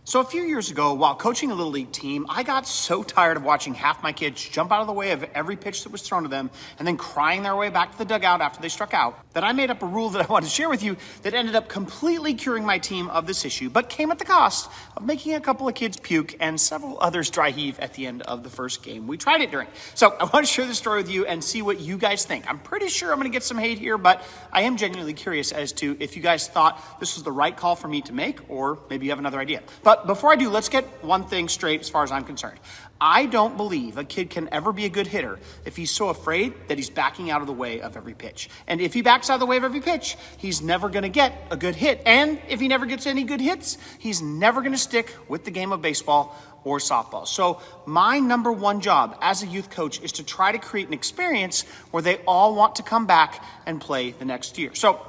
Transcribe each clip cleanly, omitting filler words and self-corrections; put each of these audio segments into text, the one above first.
So a few years ago, while coaching a Little League team, I got so tired of watching half my kids jump out of the way of every pitch that was thrown to them and then crying their way back to the dugout after they struck out, that I made up a rule that I wanted to share with you that ended up completely curing my team of this issue, but came at the cost of making a couple of kids puke and several others dry heave at the end of the first game we tried it during. So I want to share this story with you and see what you guys think. I'm pretty sure I'm going to get some hate here, but I am genuinely curious as to if you guys thought this was the right call for me to make, or maybe you have another idea. But before I do, let's get one thing straight as far as I'm concerned. I don't believe a kid can ever be a good hitter if he's so afraid that he's backing out of the way of every pitch. And if he backs out of the way of every pitch, he's never going to get a good hit. And if he never gets any good hits, he's never going to stick with the game of baseball or softball. So my number one job as a youth coach is to try to create an experience where they all want to come back and play the next year. So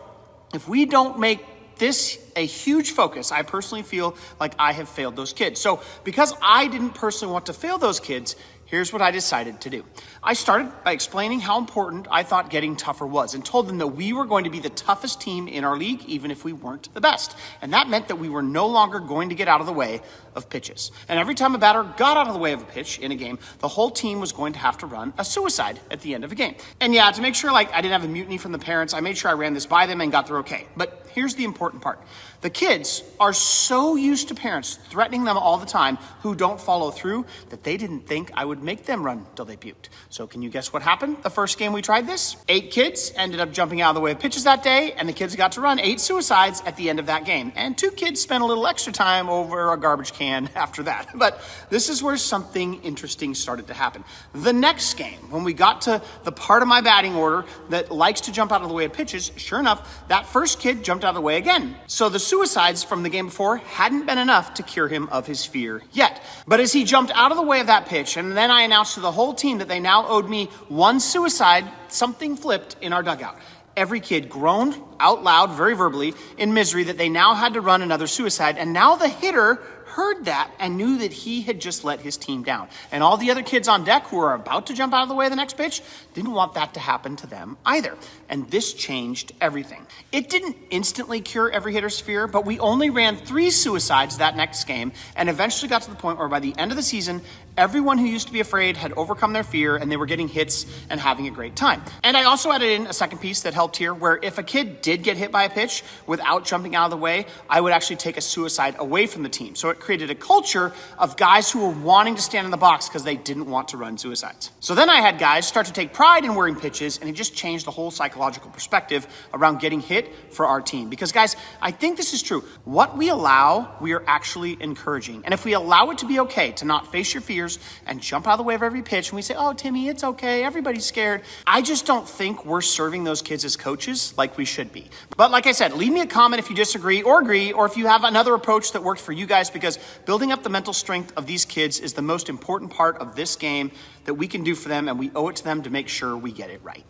if we don't make this a huge focus, I personally feel like I have failed those kids. So because I didn't personally want to fail those kids, here's what I decided to do. I started by explaining how important I thought getting tougher was and told them that we were going to be the toughest team in our league, even if we weren't the best. And that meant that we were no longer going to get out of the way of pitches. And every time a batter got out of the way of a pitch in a game, the whole team was going to have to run a suicide at the end of a game. And yeah, to make sure I didn't have a mutiny from the parents, I made sure I ran this by them and got their okay. But here's the important part. The kids are so used to parents threatening them all the time who don't follow through that they didn't think I would make them run till they puked. So can you guess what happened the first game we tried this? 8 kids ended up jumping out of the way of pitches that day, and the kids got to run 8 suicides at the end of that game. And 2 kids spent a little extra time over a garbage can after that. But this is where something interesting started to happen. The next game, when we got to the part of my batting order that likes to jump out of the way of pitches, sure enough, that first kid jumped out of the way again. So the suicides from the game before hadn't been enough to cure him of his fear yet. But as he jumped out of the way of that pitch, and then I announced to the whole team that they now owed me 1 suicide, something flipped in our dugout. Every kid groaned out loud, very verbally, in misery that they now had to run another suicide. And now the hitter heard that and knew that he had just let his team down. And all the other kids on deck who were about to jump out of the way of the next pitch didn't want that to happen to them either. And this changed everything. It didn't instantly cure every hitter's fear, but we only ran 3 suicides that next game and eventually got to the point where by the end of the season, everyone who used to be afraid had overcome their fear and they were getting hits and having a great time. And I also added in a second piece that helped here, where if a kid did get hit by a pitch without jumping out of the way, I would actually take a suicide away from the team. So it created a culture of guys who were wanting to stand in the box because they didn't want to run suicides. So then I had guys start to take pride in wearing pitches, and it just changed the whole psychological perspective around getting hit for our team. Because guys, I think this is true. What we allow, we are actually encouraging. And if we allow it to be okay to not face your fears and jump out of the way of every pitch, and we say, oh, Timmy, it's okay, everybody's scared, I just don't think we're serving those kids as coaches like we should be. But like I said, leave me a comment if you disagree or agree, or if you have another approach that worked for you guys, because building up the mental strength of these kids is the most important part of this game that we can do for them, and we owe it to them to make sure we get it right.